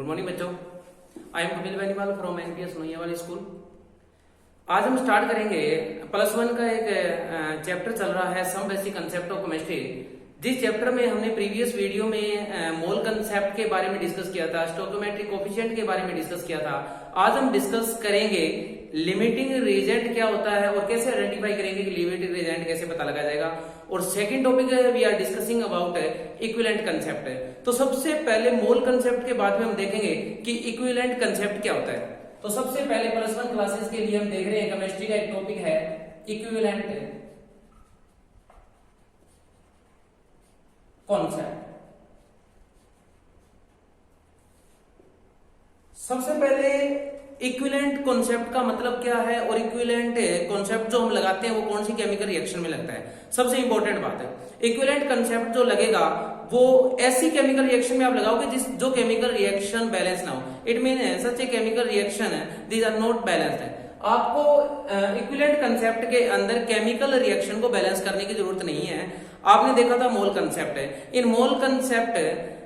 Good morning बच्चों, I am Kapil Beniwal from NPS Noiyawali school. आज हम स्टार्ट करेंगे +1 का एक चैप्टर चल रहा है some basic concept of chemistry. जिस चैप्टर में हमने प्रीवियस वीडियो में मोल कंसेप्ट के बारे में डिस्कस किया था, स्टोइकोमेट्रिक कोफिशिएंट के बारे में डिस्कस किया था। आज हम डिस्कस करेंगे लिमिटिंग रिएजेंट क्या होता है और कैसे आइडेंटिफाई करेंगे कि लिमिटिंग रिएजेंट कैसे पता लगा जाएगा। और सेकंड टॉपिक है we are discussing about equivalent concept. तो सबसे पहले मोल कंसेप्ट के बाद में हम देखेंगे कि इक्विवेलेंट कंसेप्ट क्या होता है। तो सबसे पहले +1 क्लासेस के लिए हम देख रहे हैं केमिस्ट्री का एक टॉपिक है इक्विवेलेंट कॉन्सेप्ट। सबसे पहले इक्विवेलेंट कॉन्सेप्ट का मतलब क्या है और इक्विवेलेंट कॉन्सेप्ट जो हम लगाते हैं वो कौन सी केमिकल रिएक्शन में लगता है। सबसे इंपॉर्टेंट बात है, इक्विवेलेंट कॉन्सेप्ट जो लगेगा वो ऐसी केमिकल रिएक्शन में आप लगाओगे जो केमिकल रिएक्शन बैलेंस ना हो। It mean such a chemical reaction these are not balanced है। आपको इक्विवेलेंट कंसेप्ट के अंदर केमिकल रिएक्शन को बैलेंस करने की जरूरत नहीं है। आपने देखा था मोल कंसेप्ट है। In mole concept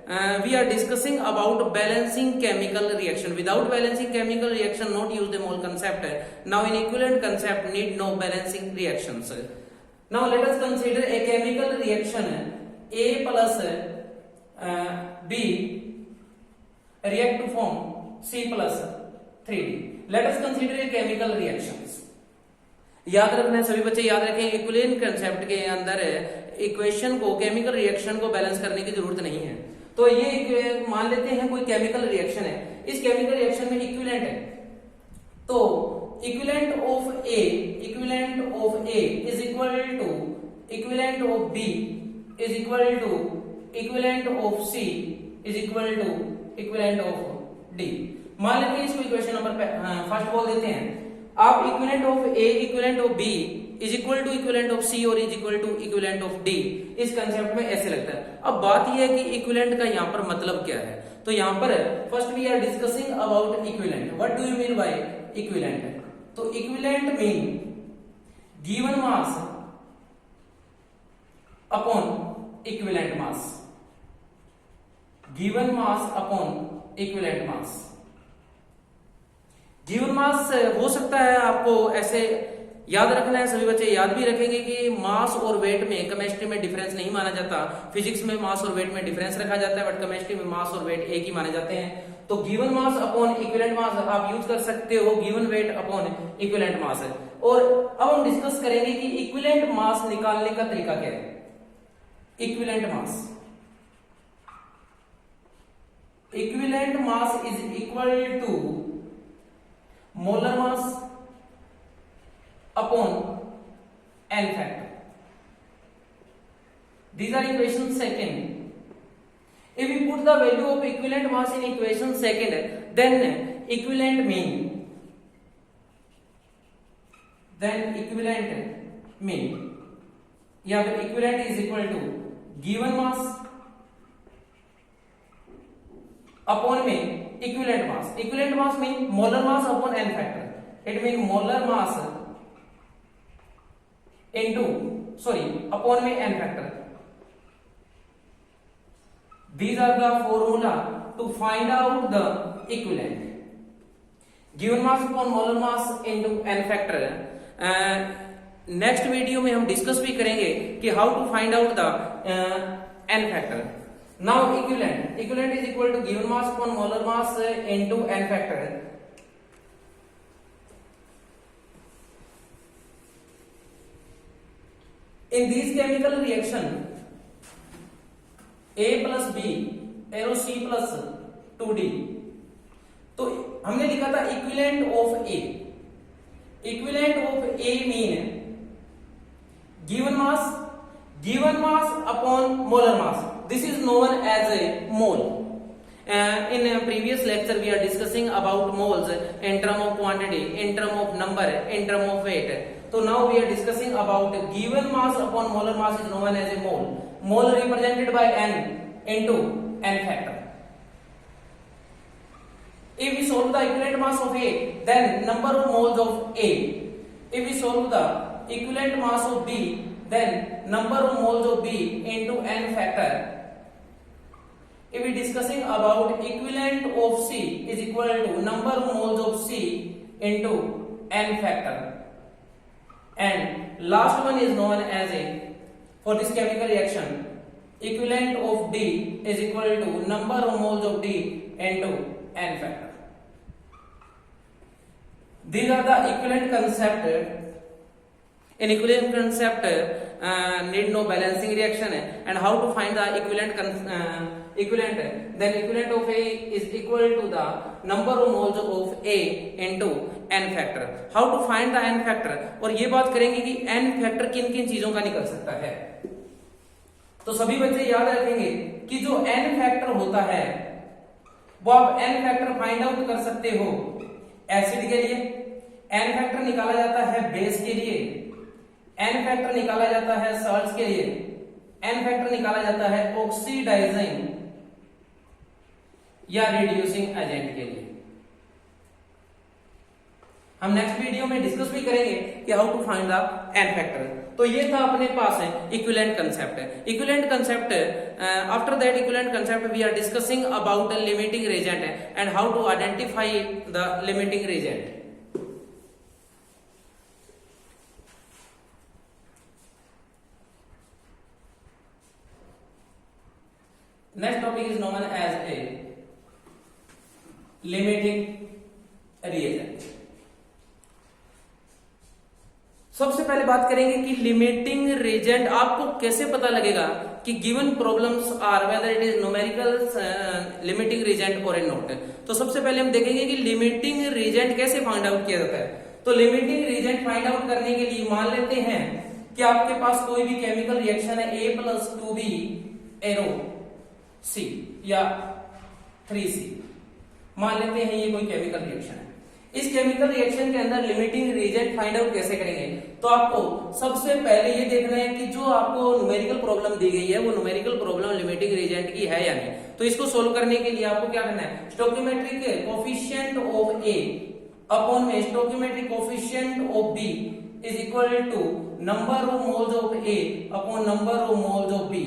we are discussing about balancing chemical reaction. Without balancing chemical reaction, not use the mole concept. Now in equivalent concept need no balancing reactions. Now let us consider a chemical reaction A plus B react to form C plus 3D. Let us consider a chemical reactions. याद रखना है सभी बच्चे, याद रखें equivalent concept के अंदर equation को केमिकल रिएक्शन को बैलेंस करने की जरूरत नहीं है। तो ये मान लेते हैं कोई केमिकल रिएक्शन है, इस केमिकल रिएक्शन में इक्विवेलेंट है। तो equivalent of A is equal to equivalent of B is equal to equivalent of C is equal to equivalent of D. मान लेते हैं इसको इक्वेशन नंबर फर्स्ट बोल देते हैं। आप equivalent of A equivalent of B is equal to equivalent of C और is equal to equivalent of D, इस कंसेप्ट में ऐसे लगता है। अब बात यह है कि इक्विवेलेंट का यहाँ पर मतलब क्या है। तो यहाँ पर first we are discussing about equivalent. What do you mean by equivalent? तो equivalent mean given mass upon equivalent mass, given mass upon equivalent mass. Given mass हो सकता है आपको ऐसे याद रखना है, सभी बच्चे याद भी रखेंगे कि मास और वेट में केमिस्ट्री में डिफरेंस नहीं माना जाता। फिजिक्स में मास और वेट में डिफरेंस रखा जाता है, बट केमिस्ट्री में मास और वेट एक ही माने जाते हैं। तो गिवन मास अपॉन इक्विवेलेंट मास आप यूज कर सकते हो गिवन वेट अपॉन इक्विवेलेंट मास। और अब हम डिस्कस करेंगे कि इक्विवेलेंट मास निकालने का तरीका क्या है। Equivalent mass is equal to molar mass upon n factor. These are equation second. If we put the value of equivalent mass in equation second, then equivalent mean या फिर equivalent is equal to given mass upon में equivalent mass. Equivalent mass mean molar mass upon n factor. It means molar mass upon में n factor. These are the formula to find out the equivalent. Given mass upon molar mass into n factor. Next video में हम discuss भी करेंगे कि how to find out the n factor. Now equivalent is equal to given mass upon molar mass into n factor. In these chemical reaction A plus B arrow C plus 2D, तो हमने लिखा था equivalent of A. Equivalent of A mean given mass upon molar mass. This is known as a mole. In previous lecture we are discussing about moles in term of quantity, in term of number, in term of weight. So now we are discussing about given mass upon molar mass is known as a mole. Mole represented by n into n factor. If we solve the equivalent mass of A, then number of moles of A. If we solve the equivalent mass of B, then number of moles of B into n factor if we discussing about equivalent of C is equal to number of moles of C into n factor, and last one is known as a, for this chemical reaction, equivalent of D is equal to number of moles of D into n factor. These are the equivalent concept. In equivalent concept need no balancing reaction, and how to find the equivalent then equivalent of A is equal to the number of moles of A into n factor. How to find the n factor, और ये बात करेंगे कि n factor किन किन चीजों का निकल सकता है। तो सभी बच्चे याद रखेंगे कि जो n factor होता है वो आप n factor फाइंड आउट कर सकते हो एसिड के लिए, n factor निकाला जाता है बेस के लिए, n फैक्टर निकाला जाता है सॉल्ट्स के लिए, n फैक्टर निकाला जाता है ऑक्सीडाइजिंग या रिड्यूसिंग एजेंट के लिए। हम नेक्स्ट वीडियो में डिस्कस भी करेंगे कि how to find the n factor. तो ये था अपने पास है equivalent concept. Equivalent concept after that equivalent concept we are discussing about limiting reagent and how to identify the limiting reagent. Next topic is known as a limiting reagent। सबसे पहले बात करेंगे कि लिमिटिंग रिएजेंट आपको कैसे पता लगेगा कि given problems are whether it is numerical limiting reagent और नॉट। तो सबसे पहले हम देखेंगे कि लिमिटिंग रिएजेंट कैसे फाइंड आउट किया जाता है। तो लिमिटिंग रिएजेंट फाइंड आउट करने के लिए मान लेते हैं कि आपके पास कोई भी केमिकल रिएक्शन है A+2B एरो C या 3C, मान लेते हैं ये कोई केमिकल रिएक्शन है। इस केमिकल रिएक्शन के अंदर लिमिटिंग रिएजेंट फाइंड आउट कैसे करेंगे? तो आपको सबसे पहले ये देखना है कि जो आपको न्यूमेरिकल प्रॉब्लम दी गई है वो न्यूमेरिकल प्रॉब्लम लिमिटिंग रिएजेंट की है या नहीं। तो इसको सोल्व करने के लिए आपको क्या करना है, stoichiometric coefficient of A upon में stoichiometric coefficient of B is equal to number of moles of A upon number of moles of B।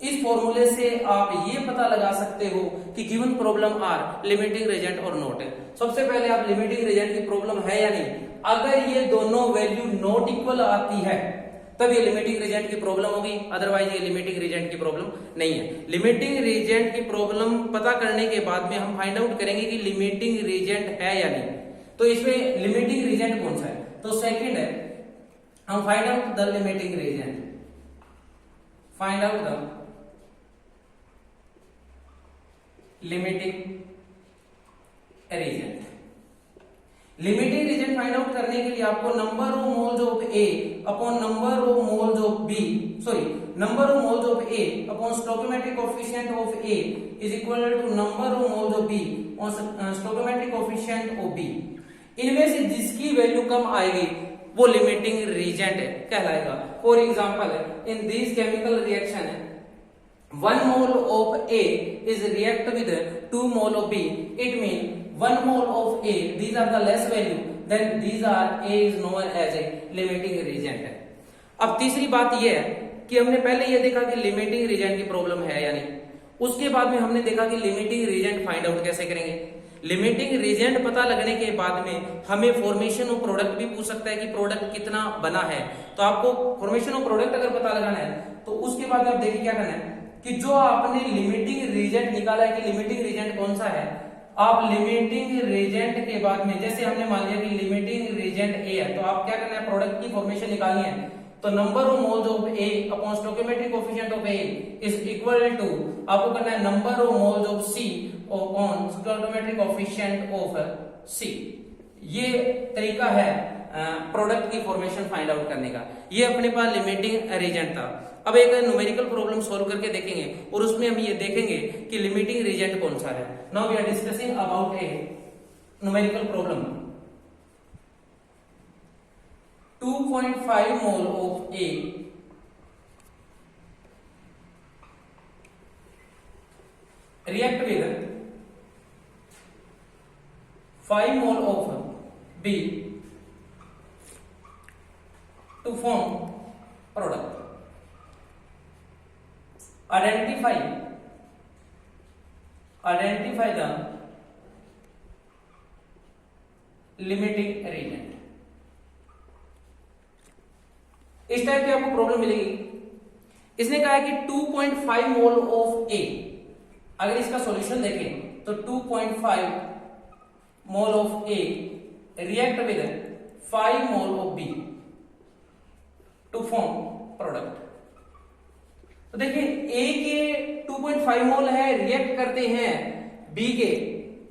इस फॉर्मूले से आप ये पता लगा सकते हो कि given problem are limiting reagent और नॉट है। सबसे पहले आप लिमिटिंग रिएजेंट की प्रॉब्लम है या नहीं, अगर ये दोनों वैल्यू नॉट इक्वल आती है तब ये लिमिटिंग रिएजेंट की प्रॉब्लम होगी, अदरवाइज ये लिमिटिंग रिएजेंट की प्रॉब्लम नहीं है। लिमिटिंग रिएजेंट की प्रॉब्लम पता करने के बाद में हम फाइंड आउट करेंगे कि लिमिटिंग रिएजेंट है या नहीं। तो इसमें लिमिटिंग रिएजेंट कौन सा है? तो सेकंड है, हम find out the limiting reagent, find out the limiting reagent. Limiting reagent find out करने के लिए आपको number of moles of A upon number of moles of B, sorry number of moles of A upon stoichiometric coefficient of A is equal to number of moles of B और stoichiometric coefficient of B। इनमें से जिसकी value कम आएगी वो limiting reagent कहलाएगा। For example in this chemical reaction 1 mole of A is react with 2 mole of B. It means 1 mole of A, these are the less value, then these are A is known as a limiting reagent। अब तीसरी बात यह है कि हमने पहले ये देखा कि लिमिटिंग रिएजेंट की प्रॉब्लम है या नहीं, उसके बाद में हमने देखा कि लिमिटिंग रिएजेंट फाइंड आउट कैसे करेंगे। लिमिटिंग रिएजेंट पता लगने के बाद में हमें फॉर्मेशन ऑफ प्रोडक्ट भी पूछ सकता है कि प्रोडक्ट कितना बना है। तो आपको फॉर्मेशन ऑफ प्रोडक्ट अगर पता लगाना है तो उसके बाद आप देखिए क्या करना है कि जो आपने लिमिटिंग रिएजेंट निकाला है कि लिमिटिंग रिएजेंट कौन सा है, आप लिमिटिंग रिएजेंट के बाद में जैसे हमने मान लिया कि लिमिटिंग रिएजेंट A है, तो आप क्या करना है, प्रोडक्ट की फॉर्मेशन निकालनी है। तो number of moles of A upon stoichiometric coefficient of A is equal to आपको करना है number of moles of C upon stoichiometric coefficient of C। ये तरीका है प्रोडक्ट की फॉर्मेशन फाइंड आउट करने का। ये अपने पास लिमिटिंग रिएजेंट था। अब एक न्यूमेरिकल प्रॉब्लम सॉल्व करके देखेंगे और उसमें हम ये देखेंगे कि लिमिटिंग रिएजेंट कौन सा है। Now we are discussing about a numerical problem. 2.5 mole of A react with 5 mole of B to form product। Identify identify the limiting reagent. इस टाइप की आपको प्रॉब्लम मिलेगी। इसने कहा है कि 2.5 मोल ऑफ ए, अगर इसका सॉल्यूशन देखें तो 2.5 mole of A react with 5 mole of B to form product. तो देखिए ए के 2.5 मोल है, रिएक्ट करते हैं बी के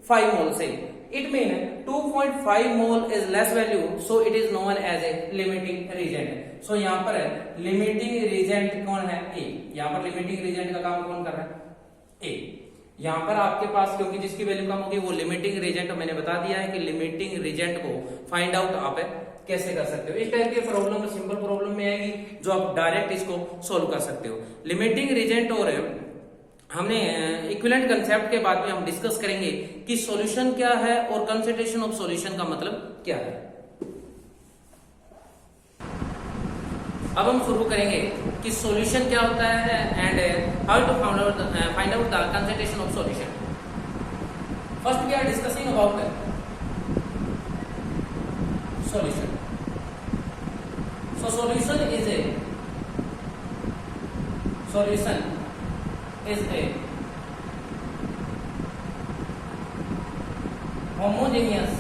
5 मोल से। It mean 2.5 mole is less value, so it is known as a limiting reagent. So यहां पर लिमिटिंग रीजेंट कौन है? ए। यहां पर लिमिटिंग रीजेंट का काम कौन कर रहा है? ए। यहां पर आपके पास क्योंकि जिसकी वैल्यू कम होगी वो लिमिटिंग रीजेंट, मैंने बता दिया है कि लिमिटिंग रीजेंट को फाइंड आउट आप कैसे कर सकते हो। इस टाइप के प्रॉब्लम सिंपल प्रॉब्लम में आएगी जो आप डायरेक्ट इसको सोल्व कर सकते हो। लिमिटिंग रीजेंट और हमने इक्विवेलेंट कंसेप्ट के बाद में हम डिस्कस करेंगे कि सॉल्यूशन क्या है और कंसंट्रेशन ऑफ सॉल्यूशन का मतलब क्या है। अब हम शुरू करेंगे कि सॉल्यूशन क्या होता है and how to find out the concentration of solution. First we are discussing about solution. So solution is a homogeneous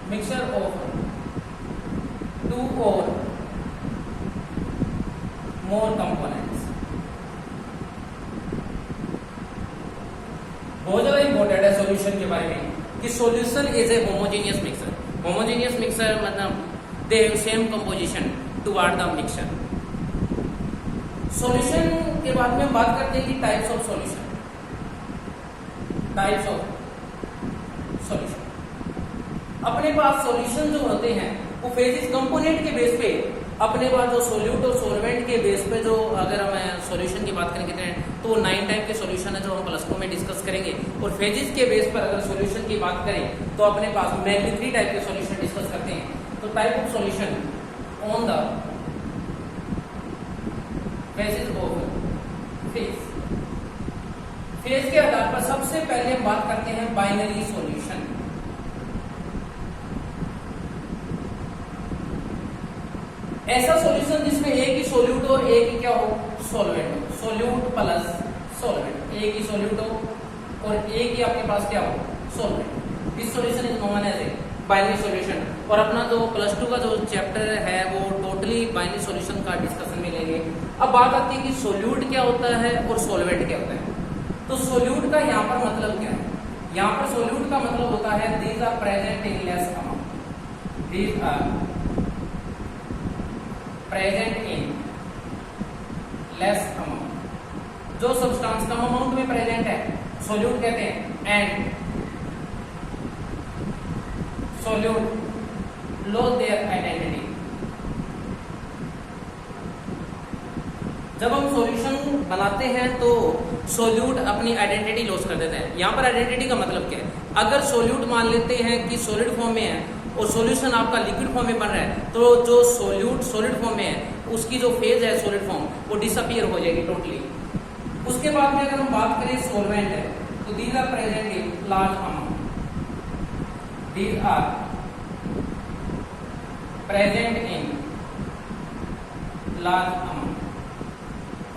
mixture of two or more components. बहुत ज्यादा इंपॉर्टेंट है सॉल्यूशन के बारे में कि solution is a homogeneous mixture. Homogeneous mixture मतलब they have same composition toward the mixture. Solution के बाद में हम बात करते हैं कि types of solution. Types of solution, अपने पास सॉल्यूशन जो होते हैं वो फेजेस कंपोनेंट के बेस पे, अपने पास जो सोल्यूट और सॉल्वेंट के बेस पे जो अगर हम सॉल्यूशन की बात करेंगे तो वो 9 टाइप के सॉल्यूशन है जो हम +2 में डिस्कस करेंगे। और फेजेस के बेस पर अगर सॉल्यूशन की बात करें तो अपने पास मेनली 3 टाइप के सॉल्यूशन डिस्कस करते हैं। तो type of solution on the basis of phase. Phase के आधार पर सबसे पहले हम बात करते हैं बाइनरी सॉल्यूशन। ऐसा सॉल्यूशन जिसमें एक ही सोल्यूट हो, एक ही क्या हो? सॉल्वेंट हो। सोल्यूट प्लस सॉल्वेंट, एक ही सोल्यूट हो और एक ही आपके पास क्या हो? सॉल्वेंट। इस solution is known as a binary solution. और अपना जो +2 का जो चैप्टर है वो टोटली बाइनरी सॉल्यूशन का डिस्कशन में लेंगे। अब बात आती है कि सोल्यूट क्या होता है और सॉल्वेंट क्या होता है। तो सोल्यूट का यहाँ पर मतलब क्या है? यहाँ पर सोल्यूट का मतलब होता है these are present in less amount. These are present in less amount. जो सब्सटेंस कम अमाउंट में प्रेजेंट है सोल्यूट कहते हैं। And solute loss their identity. जब हम सॉल्यूशन बनाते हैं तो सोल्यूट अपनी आइडेंटिटी लॉस कर देते हैं। यहाँ पर आइडेंटिटी का मतलब क्या है? अगर सोल्यूट मान लेते हैं कि सॉलिड फॉर्म में है और सॉल्यूशन आपका लिक्विड फॉर्म में बन रहा है तो जो सोल्यूट सॉलिड फॉर्म में है उसकी जो फेज है सॉलिड फॉर्म वो डिसअपीयर हो जाएगी टोटली। उसके बाद में अगर हम बात करें सॉल्वेंट है तो these are present in large amount. These are present in large amount.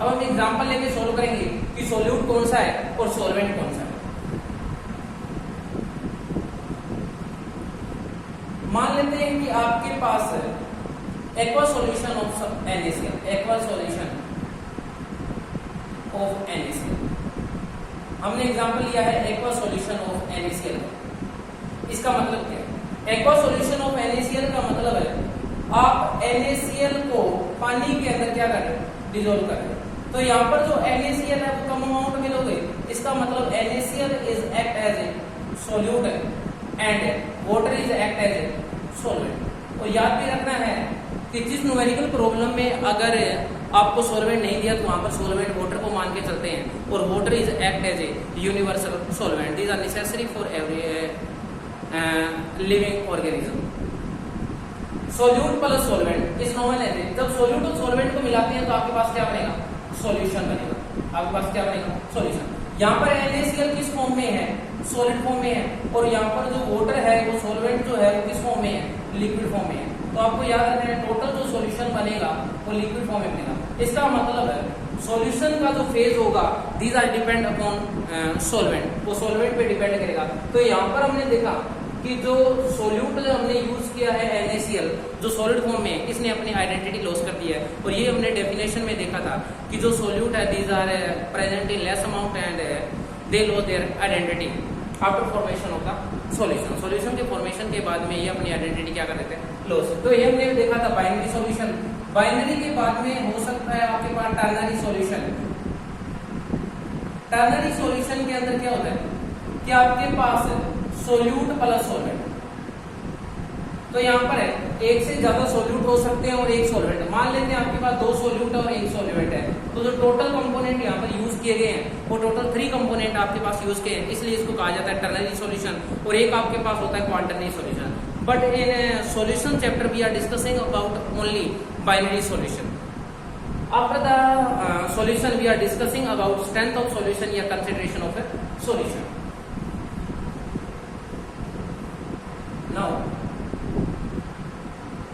अब हम एग्जांपल लेके सोल्व करेंगे कि सोल्यूट कौन सा है और सॉल्वेंट कौन सा है। मान लेते हैं कि आपके पास aqua solution of NaCl, aqua solution of NaCl। हमने एग्जांपल लिया है एक्वा सॉल्यूशन ऑफ NaCl। इसका मतलब क्या है? एक्वा सॉल्यूशन ऑफ NaCl का मतलब है आप NaCl को पानी के अंदर क्या कर रहे हैं? डिसॉल्व कर रहे हैं। तो यहाँ पर जो NaCl है वो कम अमाउंट में लोगे, इसका मतलब NaCl is act as a solute and water is act as a solvent. और याद भी रखना है कि जिस न्यूमेरिकल प्रॉब्लम में अगर आपको सॉल्वेंट नहीं दिया तो वहां पर सॉल्वेंट वाटर को मान के चलते हैं और water is act as a universal solvent. These are necessary for every living organism. Solute plus solvent is known as a, जब सोल्यूट और सॉल्वेंट को मिलाते हैं तो आपके पास क्या बनेगा? सॉल्यूशन बनेगा। आपके पास क्या बनेगा, सॉल्यूशन। यहाँ पर NaCl किस फॉर्म में है, सॉलिड फॉर्म में है, और यहाँ पर जो वाटर है वो सॉल्वेंट जो है वो किस फॉर्म में है, लिक्विड फॉर्म में है। तो आपको याद रखना है टोटल जो सॉल्यूशन बनेगा वो लिक्विड फॉर्म में बनेगा। इसका मतलब है सॉल्यूशन का जो फेज होगा these are depend upon solvent, वो सॉल्वेंट पे डिपेंड करेगा। तो यहाँ पर हमने देखा कि जो सोल्यूट हमने यूज किया है NaCl जो सॉलिड फॉर्म में है, इसने अपनी आइडेंटिटी लॉस कर दी है। और ये हमने डेफिनेशन में देखा था कि जो सोल्यूट है these are present in less amount and they loss their identity after formation of the solution. Solution के फॉर्मेशन के बाद में ये अपनी आइडेंटिटी क्या कर देते हैं, लॉस। तो ये हमने देखा था बाइनरी सॉल्यूशन। बाइनरी के बाद में हो सकता है आपके पास टर्नरी सॉल्यूशन। टर्नरी सॉल्यूशन के अंदर क्या होता है कि आपके पास सोल्यूट प्लस सॉल्वेंट। तो यहाँ पर है एक से ज्यादा सोल्यूट हो सकते हैं और एक सॉल्वेंट। मान लेते हैं आपके पास 2 सोल्यूट और 1 सॉल्वेंट है, तो जो टोटल कंपोनेंट यहाँ पर यूज किए गए हैं वो टोटल 3 कंपोनेंट आपके पास यूज किए हैं, इसलिए इसको कहा जाता है टर्नरी सॉल्यूशन। और एक आपके पास होता है quaternary solution. But in solution chapter we are discussing about only binary solution. After the solution we are discussing about strength of solution या concentration of a solution. Now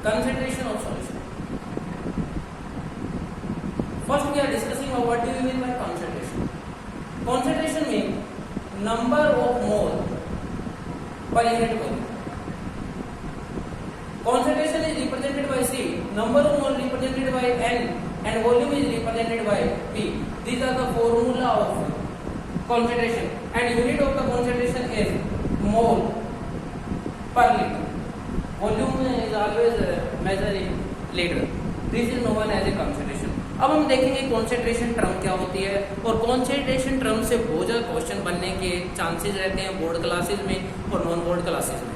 concentration of solution. First we are discussing about what do you mean by concentration. Concentration means number of mole per unit volume. Concentration is represented by C, number of mole represented by N, and volume is represented by P. These are the formula of concentration, and unit of the concentration is mole per liter. Volume is always measured in liter. This is known as a concentration. अब हम देखेंगे concentration term क्या होती है, और concentration term से बहुत ज्यादा क्वेश्चन बनने के चांसेस रहते हैं बोर्ड क्लासेस में और नॉन बोर्ड क्लासेस में।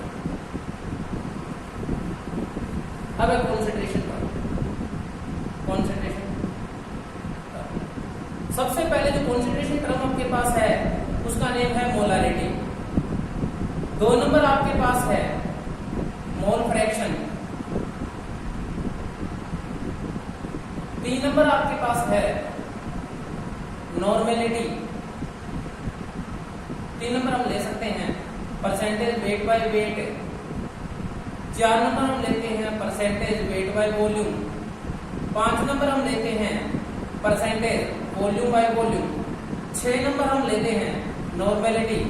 अब है concentration term। concentration सबसे पहले जो concentration term आपके पास है उसका नेम है मोलारिटी। 2 नंबर आपके पास है मोल फ्रैक्शन। 3 नंबर आपके पास है नॉर्मेलिटी। 3 नंबर हम ले सकते हैं percentage weight by weight. 4 number हम लेते हैं percentage weight by volume. 5 number हम लेते हैं percentage volume by volume. 6 number हम लेते हैं नॉर्मेलिटी।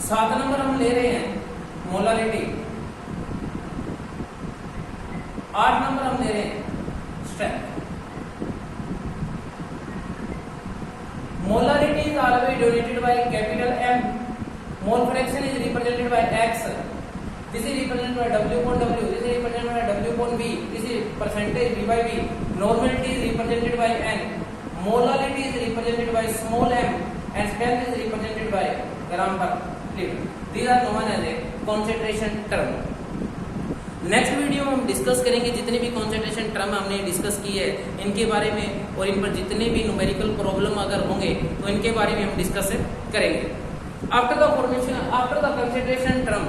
7 नंबर हम ले रहे हैं मोलारिटी। 8 नंबर हम ले रहे हैं strength. Molarity is always denoted by capital M. Mole fraction is represented by X. This is represented by W upon W. This is represented by W upon V. This is percentage V by V. Normality is represented by N. Molarity is represented by small m and strength is represented by gram per liter. These are known as a concentration term. Next video में हम discuss करेंगे जितने भी concentration term हमने discuss की है इनके बारे में, और इन पर जितने भी न्यूमेरिकल प्रॉब्लम अगर होंगे तो इनके बारे में हम डिस्कस करेंगे। After the formation, after the concentration term,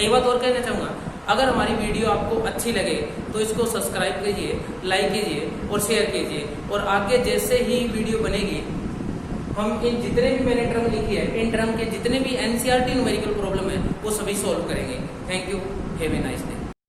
एक बात और कहना चाहूंगा, अगर हमारी वीडियो आपको अच्छी लगे तो इसको सब्सक्राइब कीजिए, लाइक कीजिए और शेयर कीजिए, और आगे जैसे ही वीडियो बनेगी हम इन जितने भी मैंने टर्म लिखी है इन टर्म के जितने भी NCERT न्यूमेरिकल प्रॉब्लम है वो सभी सॉल्व करेंगे। Thank you, have a nice day.